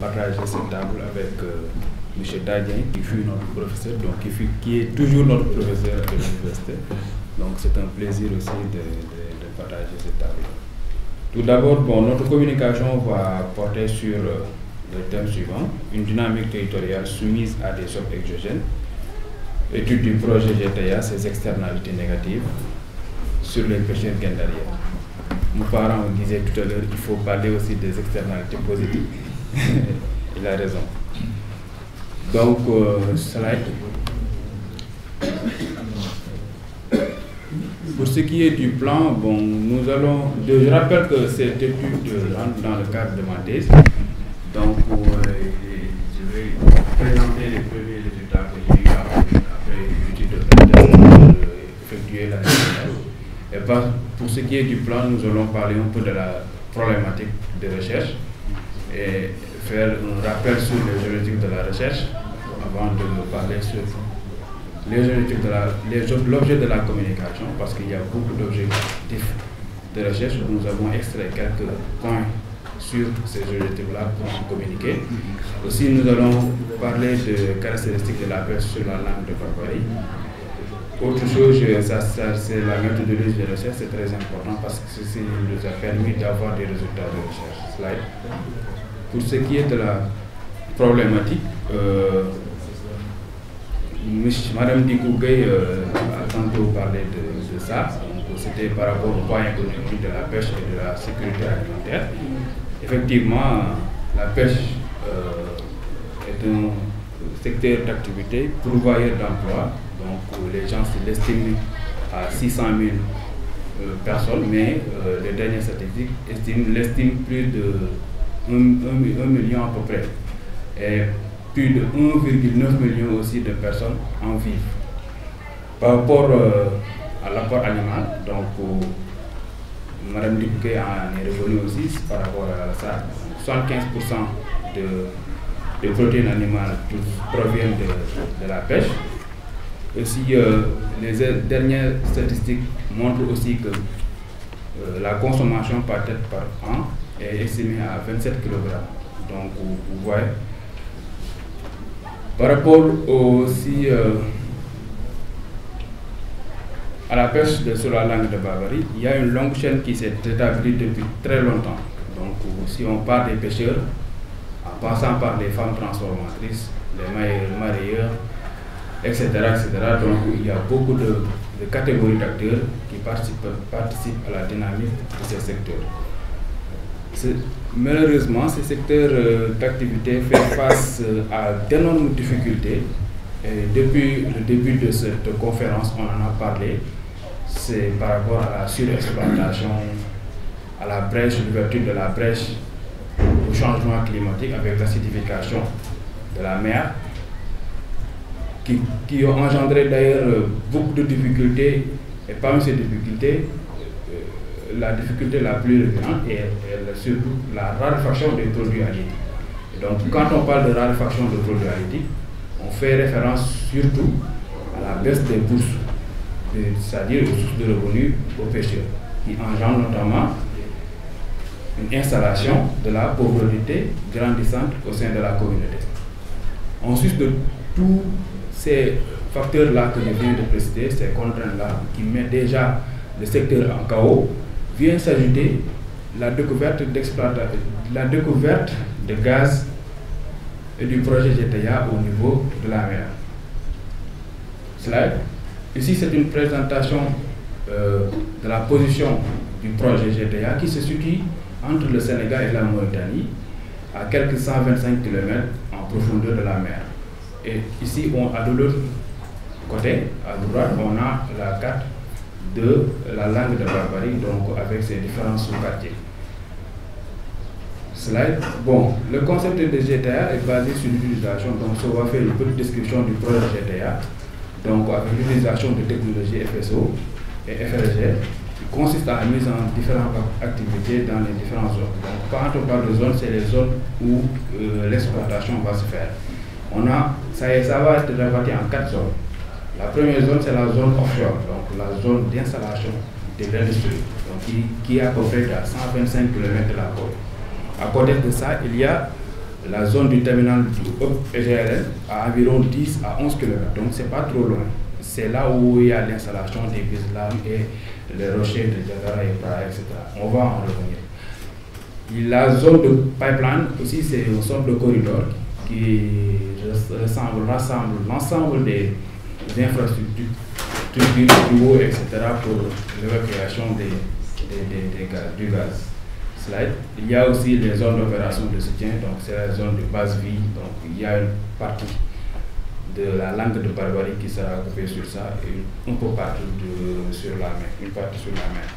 partager cette table avec M. Dadien, qui fut notre professeur, donc qui est toujours notre professeur de l'université. Donc c'est un plaisir aussi de partager cette table. Tout d'abord, notre communication va porter sur le thème suivant, une dynamique territoriale soumise à des chocs exogènes, étude du projet GTA, ses externalités négatives sur les pêcheurs guindariens. Nos parents disaient tout à l'heure qu'il faut parler aussi des externalités positives. Il a raison. Donc, slide. Pour ce qui est du plan, nous allons. Je rappelle que cette étude rentre dans le cadre de ma thèse. Donc, je vais présenter les premiers résultats que j'ai eu après l'étude de effectuer l'année dernière. Et pour ce qui est du plan, nous allons parler un peu de la problématique de recherche et faire un rappel sur les objectifs de la recherche avant de parler sur l'objet de la communication, parce qu'il y a beaucoup d'objectifs de recherche. Nous avons extrait quelques points sur ces objectifs-là pour communiquer. Aussi, nous allons parler de caractéristiques de la pêche sur la langue de Barbarie. Autre chose, c'est la méthodologie de recherche, c'est très important parce que ceci nous a permis d'avoir des résultats de recherche. Slide. Pour ce qui est de la problématique, Madame Dikougay a tantôt parlé de ça. C'était par rapport au point économique de la pêche et de la sécurité alimentaire. Effectivement, la pêche est un secteur d'activité pourvoyeur d'emploi. Donc les gens l'estiment à 600 000 personnes, mais les dernières statistiques l'estiment plus de 1 million à peu près. Et plus de 1,9 million aussi de personnes en vivent. Par rapport à l'apport animal, donc Mme Dikougay en est revenue aussi par rapport à ça. 75% de protéines animales proviennent de la pêche. Aussi, les dernières statistiques montrent aussi que la consommation par tête par an est estimée à 27 kg. Donc, vous voyez. Par rapport aussi à la pêche sur la langue de Barbarie, il y a une longue chaîne qui s'est établie depuis très longtemps. Donc, si on parle des pêcheurs, en passant par les femmes transformatrices, les mareyeurs, etc., donc il y a beaucoup de catégories d'acteurs qui participent à la dynamique de ces secteurs. Malheureusement, ces secteurs d'activité font face à d'énormes difficultés. Et depuis le début de cette conférence, on en a parlé. C'est par rapport à la surexploitation, à la brèche, l'ouverture de la brèche au changement climatique avec l'acidification de la mer, qui ont engendré d'ailleurs beaucoup de difficultés. Et parmi ces difficultés, la difficulté la plus récurrente est surtout la raréfaction des produits halieutiques. Donc, quand on parle de raréfaction des produits halieutiques, on fait référence surtout à la baisse des bourses, c'est-à-dire aux sources de revenus aux pêcheurs, qui engendrent notamment une installation de la pauvreté grandissante au sein de la communauté. Ensuite de tous ces facteurs-là que je viens de préciser, ces contraintes-là, qui mettent déjà le secteur en chaos, vient s'ajouter la découverte de gaz et du projet GTA au niveau de la mer. Slide. Ici, c'est une présentation de la position du projet GTA qui se situe entre le Sénégal et la Mauritanie, à quelques 125 km en profondeur de la mer. Et ici, à de l'autre côté, à droite, on a la carte de la langue de Barbarie, donc avec ses différents sous-quartiers. Slide. Le concept de GTA est basé sur l'utilisation, donc on va faire une petite description du projet GTA, donc avec l'utilisation de technologies FSO et FRG, qui consiste à la mise en différentes activités dans les différentes zones. Donc quand on parle de zones, c'est les zones où l'exploitation va se faire. Ça va être réparti en 4 zones. La première zone, c'est la zone offshore, donc la zone d'installation de l'industrie, qui est à peu près à 125 km de la côte. À côté de ça, il y a la zone du terminal du EGLN à environ 10 à 11 km. Donc c'est pas trop loin. C'est là où il y a l'installation des bislames et les rochers de Diagara et Praia, etc. On va en revenir. La zone de pipeline aussi, c'est une sorte de corridor qui rassemble l'ensemble des infrastructures, du haut, etc. pour l'évacuation du gaz. Slide. Il y a aussi les zones d'opération de soutien, donc c'est la zone de base vie, donc il y a une partie de la langue de Barbarie qui sera occupée sur ça et un peu partout sur la mer, une partie sur la mer.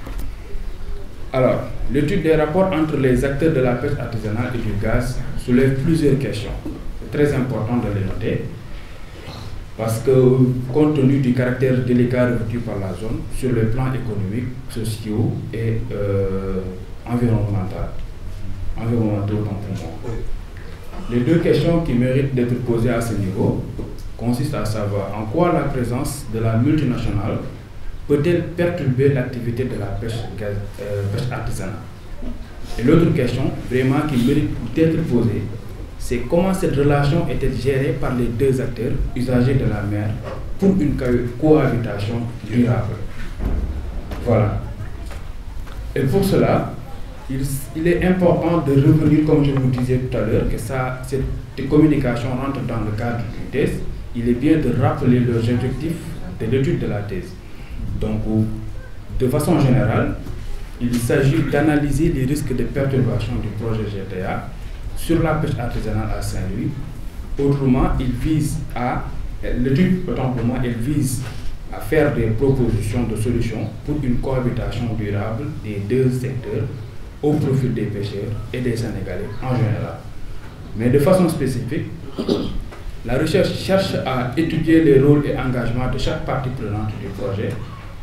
Alors, l'étude des rapports entre les acteurs de la pêche artisanale et du gaz soulève plusieurs questions. C'est très important de les noter parce que, compte tenu du caractère délicat revêtu par la zone sur le plan économique, social et environnementaux dans tout le monde. Les deux questions qui méritent d'être posées à ce niveau consistent à savoir en quoi la présence de la multinationale peut-elle perturber l'activité de la pêche artisanale. Et l'autre question, vraiment qui mérite d'être posée, c'est comment cette relation est gérée par les deux acteurs usagers de la mer pour une cohabitation durable. Voilà. Et pour cela, il est important de revenir, comme je vous disais tout à l'heure, que cette communication rentre dans le cadre d'une thèse. Il est bien de rappeler les objectifs de l'étude de la thèse. Donc, de façon générale, il s'agit d'analyser les risques de perturbation du projet GTA sur la pêche artisanale à Saint-Louis. Autrement, l'étude, autant pour moi, elle vise à faire des propositions de solutions pour une cohabitation durable des deux secteurs au profit des pêcheurs et des Sénégalais en général. Mais de façon spécifique, la recherche cherche à étudier les rôles et engagements de chaque partie prenante du projet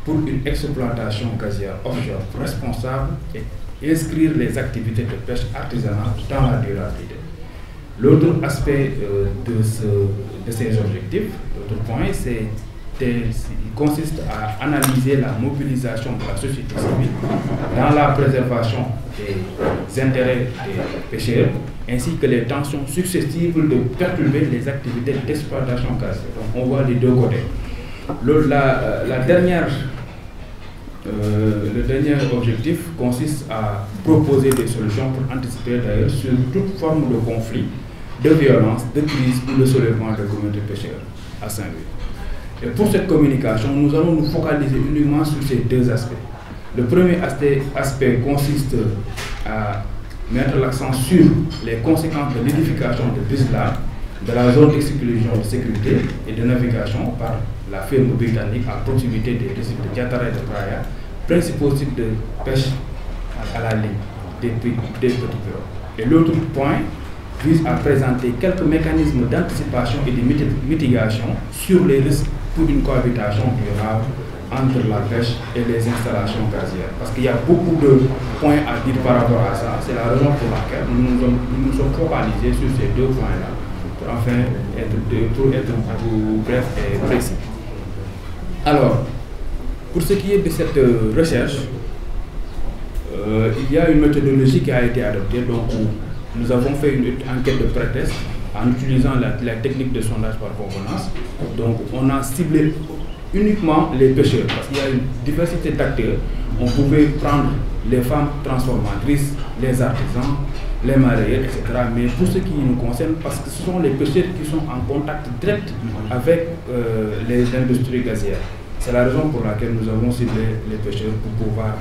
pour une exploitation gazière offshore responsable et inscrire les activités de pêche artisanale dans la durabilité. L'autre aspect de ces objectifs, l'autre point, il consiste à analyser la mobilisation de la société civile dans la préservation des intérêts des pêcheurs ainsi que les tensions susceptibles de perturber les activités d'exploitation gazière. Donc on voit les deux côtés. Le dernier objectif consiste à proposer des solutions pour anticiper d'ailleurs sur toute forme de conflit, de violence, de crise ou de soulèvement de communautés pêcheurs à Saint-Louis. Et pour cette communication, nous allons nous focaliser uniquement sur ces deux aspects. Le premier aspect consiste à mettre l'accent sur les conséquences de l'édification de Bisla, de la zone d'exclusion de sécurité et de navigation par la firme britannique à proximité des récifs de Diatara et de Praia, principaux sites de pêche à la ligne des petits bureaux. Et l'autre point vise à présenter quelques mécanismes d'anticipation et de mitigation sur les risques pour une cohabitation durable entre la pêche et les installations gazières. Parce qu'il y a beaucoup de points à dire par rapport à ça. C'est la raison pour laquelle nous nous sommes focalisés sur ces deux points-là, pour enfin être bref et précis. Alors, pour ce qui est de cette recherche, il y a une méthodologie qui a été adoptée. Donc, nous avons fait une enquête de pré-test en utilisant la technique de sondage par convenance. Donc, on a ciblé uniquement les pêcheurs, parce qu'il y a une diversité d'acteurs. On pouvait prendre les femmes transformatrices, les artisans, les mareyeurs, etc. Mais pour ce qui nous concerne, parce que ce sont les pêcheurs qui sont en contact direct avec les industries gazières. C'est la raison pour laquelle nous avons ciblé les pêcheurs pour pouvoir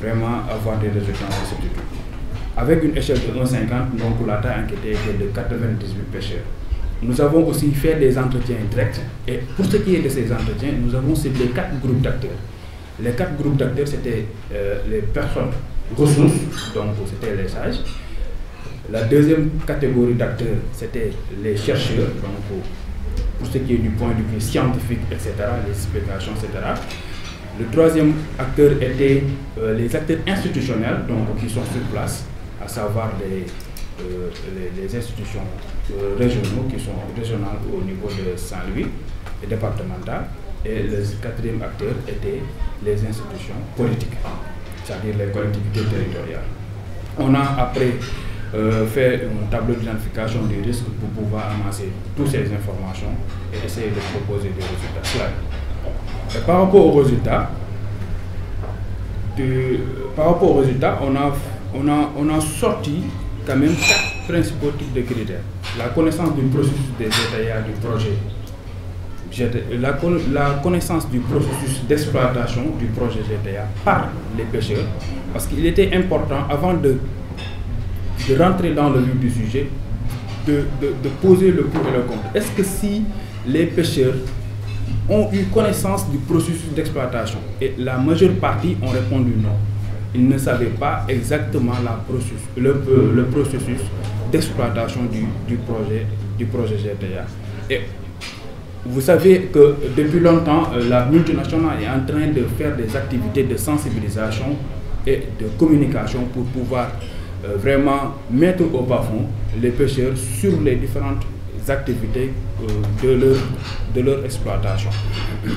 vraiment avoir des résultats de cette étude. Avec une échelle de 1,50, donc la taille enquêtée était de 98 pêcheurs. Nous avons aussi fait des entretiens directs et pour ce qui est de ces entretiens, nous avons ciblé 4 groupes d'acteurs. Les 4 groupes d'acteurs, c'était les personnes ressources, donc c'était les sages. La deuxième catégorie d'acteurs, c'était les chercheurs, donc pour ce qui est du point de vue scientifique, etc., les explications, etc. Le troisième acteur était les acteurs institutionnels, donc qui sont sur place, à savoir les institutions régionaux qui sont régionales au niveau de Saint-Louis et départementales. Et le quatrième acteur était les institutions politiques, c'est-à-dire les collectivités territoriales. On a après faire un tableau d'identification des risques pour pouvoir amasser toutes ces informations et essayer de proposer des résultats. Et par rapport aux résultats, on a sorti quand même 4 principaux types de critères. La connaissance du processus des GTA du projet, la connaissance du processus d'exploitation du projet GTA par les pêcheurs, parce qu'il était important, avant de rentrer dans le vif du sujet, de poser le pour et le contre. Est-ce que si les pêcheurs ont eu connaissance du processus d'exploitation? Et la majeure partie ont répondu non. Ils ne savaient pas exactement le processus d'exploitation du projet GTA. Et vous savez que depuis longtemps, la multinationale est en train de faire des activités de sensibilisation et de communication pour pouvoir vraiment mettre au bas-fond les pêcheurs sur les différentes activités de leur exploitation.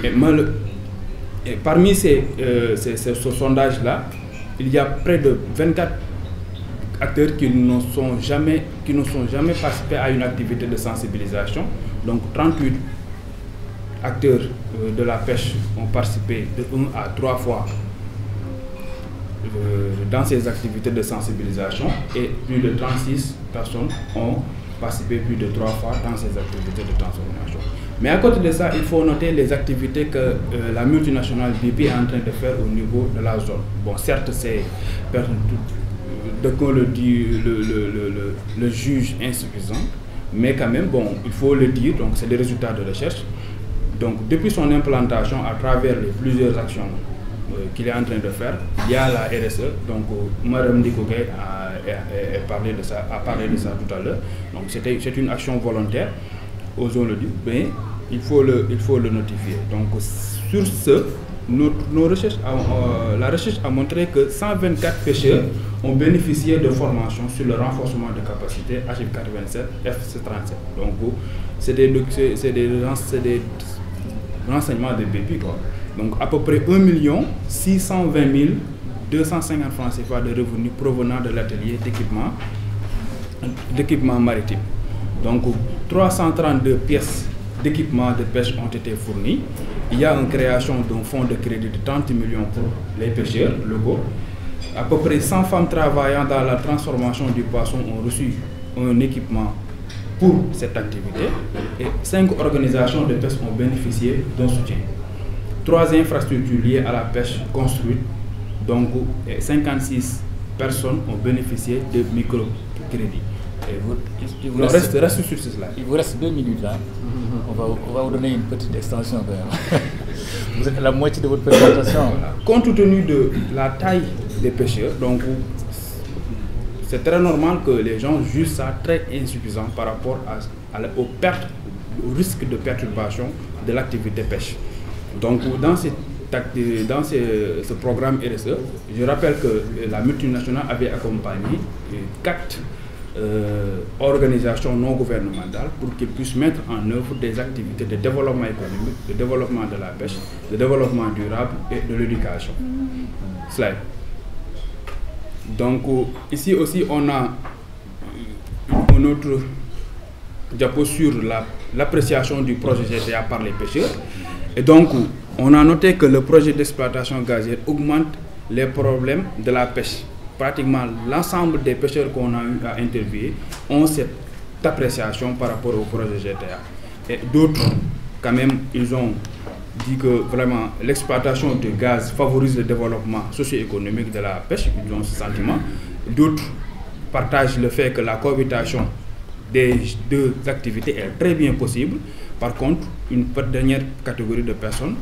Et parmi ce sondage-là, il y a près de 24 acteurs qui ne sont jamais participés à une activité de sensibilisation. Donc 38 acteurs de la pêche ont participé de 1 à 3 fois dans ces activités de sensibilisation et plus de 36 personnes ont participé plus de 3 fois dans ces activités de transformation. Mais à côté de ça, il faut noter les activités que la multinationale BP est en train de faire au niveau de la zone. Bon, certes, c'est, de quoi le dit le juge insuffisant, mais quand même, bon, il faut le dire, donc c'est des résultats de recherche. Donc, depuis son implantation, à travers les plusieurs actions qu'il est en train de faire, il y a la RSE, donc Mme Dikougay a parlé de ça tout à l'heure. Donc, c'est une action volontaire, osons le dire, mais il faut le notifier. Donc, sur ce, nos recherches, la recherche a montré que 124 pêcheurs ont bénéficié de formations sur le renforcement de capacité HF87, FC37. Donc, c'est des renseignements de BP, quoi. Donc, à peu près 1 620 250 francs CFA de revenus provenant de l'atelier d'équipement maritime. Donc, 332 pièces d'équipement de pêche ont été fournies. Il y a une création d'un fonds de crédit de 30 millions pour les pêcheurs locaux. À peu près 100 femmes travaillant dans la transformation du poisson ont reçu un équipement pour cette activité. Et 5 organisations de pêche ont bénéficié d'un soutien. 3 infrastructures liées à la pêche construites. Donc, 56 personnes ont bénéficié de microcrédits. Il vous reste sur ce slide. Il vous reste 2 minutes là. On va vous donner une petite extension quand même. Vous êtes à la moitié de votre présentation. Voilà. Compte tenu de la taille des pêcheurs, donc c'est très normal que les gens jugent ça très insuffisant par rapport au risque de perturbation de l'activité pêche. Donc dans ce programme RSE, je rappelle que la multinationale avait accompagné 4 organisations non gouvernementales pour qu'ils puissent mettre en œuvre des activités de développement économique, de développement de la pêche, de développement durable et de l'éducation. Slide. Donc ici aussi on a un autre diapo sur l'appréciation du projet GTA par les pêcheurs. Et donc on a noté que le projet d'exploitation gazière augmente les problèmes de la pêche. Pratiquement l'ensemble des pêcheurs qu'on a eu à interviewer ont cette appréciation par rapport au projet GTA. Et d'autres, quand même, ils ont dit que vraiment l'exploitation de gaz favorise le développement socio-économique de la pêche, ils ont ce sentiment. D'autres partagent le fait que la cohabitation des 2 activités est très bien possible. Par contre, une dernière catégorie de personnes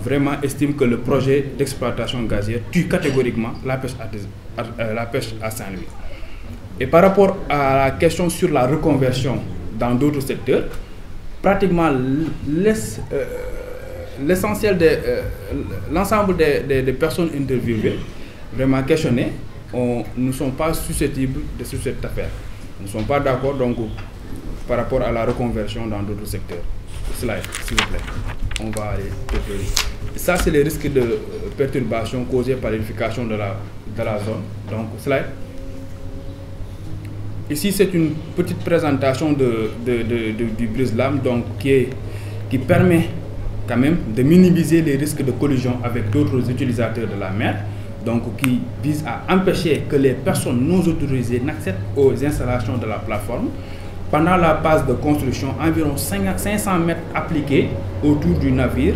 vraiment estime que le projet d'exploitation gazière tue catégoriquement la pêche à Saint-Louis. Et par rapport à la question sur la reconversion dans d'autres secteurs, pratiquement l'ensemble des personnes interviewées, vraiment questionnées, ne sont pas susceptibles de cette affaire. Ils ne sont pas d'accord donc par rapport à la reconversion dans d'autres secteurs. Slide, s'il vous plaît. On va aller préparer. Ça, c'est les risques de perturbation causés par l'édification de la zone. Donc, slide. ici c'est une petite présentation du brise-lames, donc qui permet quand même de minimiser les risques de collision avec d'autres utilisateurs de la mer, donc qui vise à empêcher que les personnes non autorisées n'accèdent aux installations de la plateforme. Pendant la phase de construction, environ 500 mètres appliqués autour du navire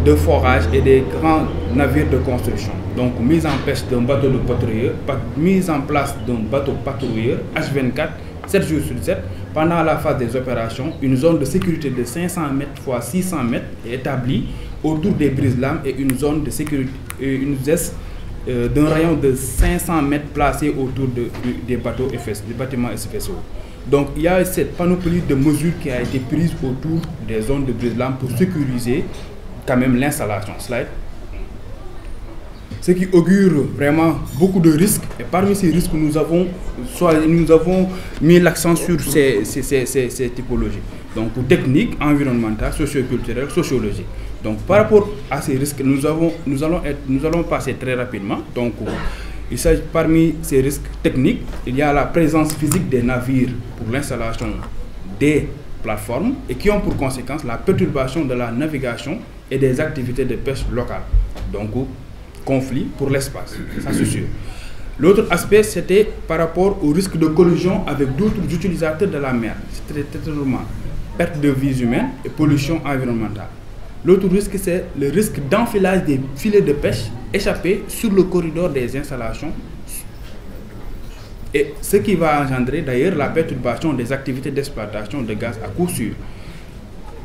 de forage et des grands navires de construction. Donc mise en place d'un bateau de patrouilleur, mise en place d'un bateau patrouilleur H24, 7 jours sur 7. Pendant la phase des opérations, une zone de sécurité de 500 mètres x 600 mètres est établie autour des brise-lames et une zone de sécurité, une ZES d'un rayon de 500 mètres placée autour des bateaux des bâtiments FSO. Donc il y a cette panoplie de mesures qui a été prise autour des zones de brise-lames pour sécuriser quand même l'installation. Slide. Ce qui augure vraiment beaucoup de risques. Et parmi ces risques, nous avons mis l'accent sur ces typologies. Donc techniques, environnementales, socio-culturelles, sociologiques. Donc par rapport à ces risques, nous allons passer très rapidement. Donc il s'agit parmi ces risques techniques, il y a la présence physique des navires pour l'installation des plateformes et qui ont pour conséquence la perturbation de la navigation et des activités de pêche locales. Donc conflit pour l'espace, ça c'est sûr. L'autre aspect, c'était par rapport au risque de collision avec d'autres utilisateurs de la mer. C'est très normal. Perte de vies humaines et pollution environnementale. L'autre risque, c'est le risque d'enfilage des filets de pêche échappés sur le corridor des installations. Et ce qui va engendrer d'ailleurs la perturbation des activités d'exploitation de gaz à coup sûr,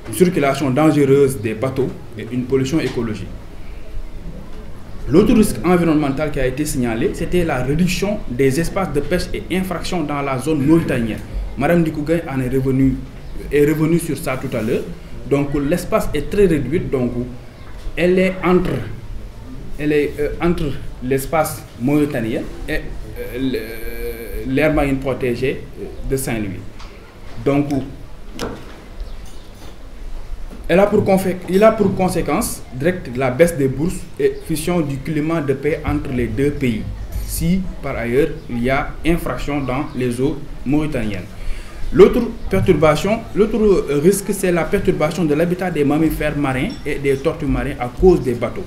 une circulation dangereuse des bateaux et une pollution écologique. L'autre risque environnemental qui a été signalé, c'était la réduction des espaces de pêche et infractions dans la zone mauritanienne. Madame Dikougay en est revenue sur ça tout à l'heure. Donc l'espace est très réduit, donc elle est entre l'espace mauritanien et l'aire marine protégée de Saint-Louis. Donc il a pour conséquence directe la baisse des bourses et fusion du climat de paix entre les deux pays, si par ailleurs il y a infraction dans les eaux mauritaniennes. L'autre risque, c'est la perturbation de l'habitat des mammifères marins et des tortues marines à cause des bateaux.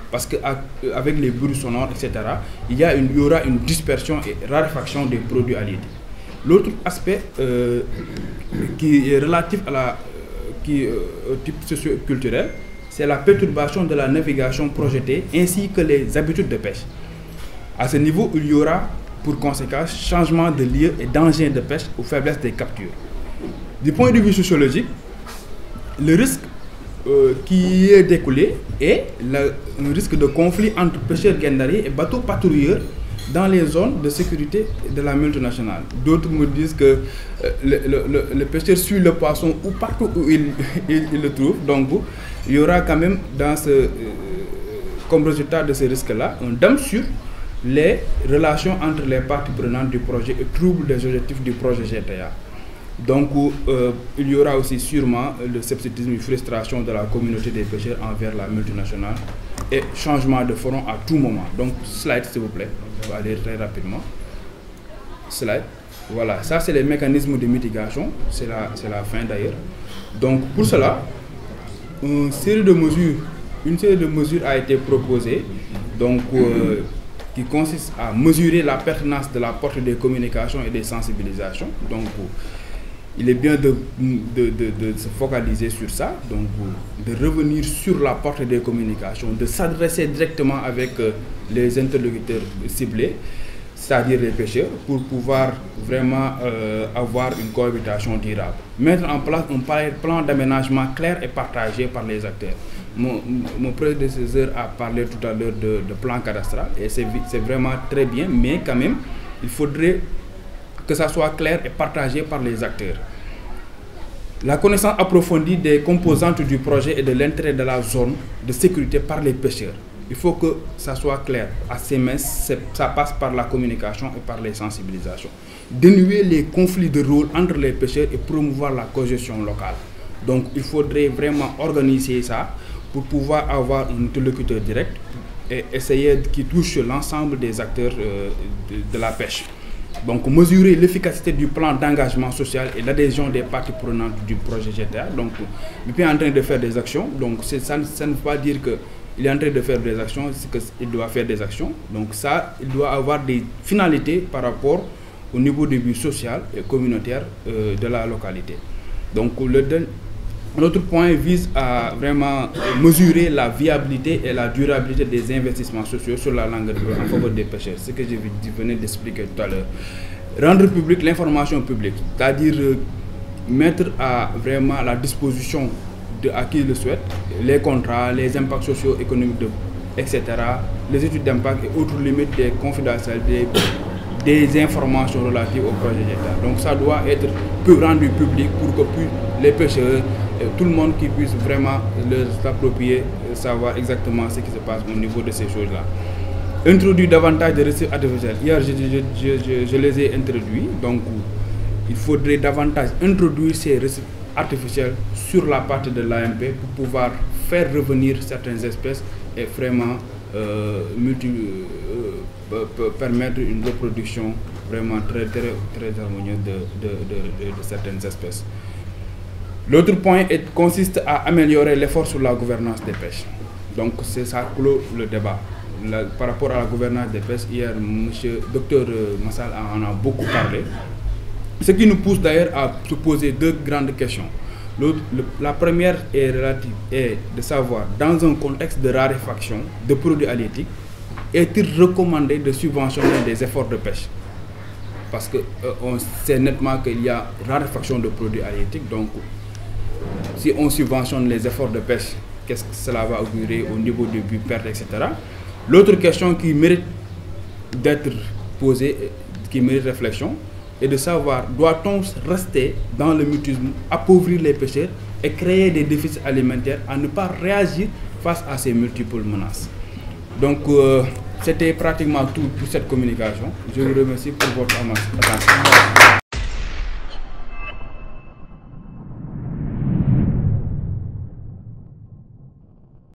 Parce qu'avec les bruits sonores, etc., il y aura une dispersion et raréfaction des produits halieutiques. L'autre aspect qui est relatif au type socio-culturel, c'est la perturbation de la navigation projetée ainsi que les habitudes de pêche. À ce niveau, il y aura pour conséquence changement de lieu et d'engins de pêche ou faiblesse des captures. Du point de vue sociologique, le risque qui est découlé est un risque de conflit entre pêcheurs guindariers et bateaux patrouilleurs dans les zones de sécurité de la multinationale. D'autres me disent que le pêcheur suit le poisson ou partout où il le trouve. Donc il y aura quand même comme résultat de ce risque-là un damme sur les relations entre les parties prenantes du projet et trouble des objectifs du projet GTA. Donc il y aura aussi sûrement le scepticisme et frustration de la communauté des pêcheurs envers la multinationale et changement de front à tout moment. Donc slide s'il vous plaît, on va aller très rapidement. Slide. Voilà, ça c'est les mécanismes de mitigation, c'est la fin d'ailleurs. Donc pour cela, une série de mesures a été proposée. Donc qui consiste à mesurer la pertinence de la portée des communications et des sensibilisations. Donc, il est bien de se focaliser sur ça, donc de revenir sur la portée des communications, de s'adresser directement avec les interlocuteurs ciblés, c'est-à-dire les pêcheurs, pour pouvoir vraiment avoir une cohabitation durable. Mettre en place un plan d'aménagement clair et partagé par les acteurs. Mon prédécesseur a parlé tout à l'heure de plan cadastral et c'est vraiment très bien, mais quand même, il faudrait que ça soit clair et partagé par les acteurs. La connaissance approfondie des composantes du projet et de l'intérêt de la zone de sécurité par les pêcheurs. Il faut que ça soit clair. À CMS, ça passe par la communication et par les sensibilisations. Dénouer les conflits de rôle entre les pêcheurs et promouvoir la cogestion locale. Donc il faudrait vraiment organiser ça pour pouvoir avoir un interlocuteur direct et essayer qui touche l'ensemble des acteurs de la pêche. Donc mesurer l'efficacité du plan d'engagement social et l'adhésion des parties prenantes du projet GTA. Donc il est en train de faire des actions. Donc ça ne veut pas dire qu'il est en train de faire des actions, c'est qu'il doit faire des actions. Donc ça, il doit avoir des finalités par rapport au niveau de vue social et communautaire de la localité. Donc l'autre point vise à vraiment mesurer la viabilité et la durabilité des investissements sociaux sur la langue en faveur des pêcheurs. Ce que je venais d'expliquer tout à l'heure. Rendre public l'information publique, c'est-à-dire mettre vraiment à la disposition à qui le souhaite les contrats, les impacts sociaux, économiques, etc., les études d'impact et autres limites des confidentialités, des informations relatives au projet d'État. Donc ça doit être rendu public pour que les pêcheurs, tout le monde qui puisse vraiment s'approprier, savoir exactement ce qui se passe au niveau de ces choses-là. Introduire davantage de récifs artificiels. Hier, je les ai introduits. Donc il faudrait davantage introduire ces récifs artificiels sur la partie de l'AMP pour pouvoir faire revenir certaines espèces et vraiment permettre une reproduction vraiment très harmonieuse de certaines espèces. L'autre point consiste à améliorer l'effort sur la gouvernance des pêches. Donc c'est ça clôt le débat. Par rapport à la gouvernance des pêches, hier, Dr Massal en a beaucoup parlé. Ce qui nous pousse d'ailleurs à se poser deux grandes questions. La première est de savoir, dans un contexte de raréfaction de produits halieutiques, est-il recommandé de subventionner des efforts de pêche? Parce qu'on sait nettement qu'il y a raréfaction de produits halieutiques. Donc, si on subventionne les efforts de pêche, qu'est-ce que cela va augurer au niveau de pertes, etc. L'autre question qui mérite d'être posée, qui mérite réflexion, est de savoir, doit-on rester dans le mutisme, appauvrir les pêcheurs et créer des déficits alimentaires à ne pas réagir face à ces multiples menaces? Donc, c'était pratiquement tout pour cette communication. Je vous remercie pour votre attention.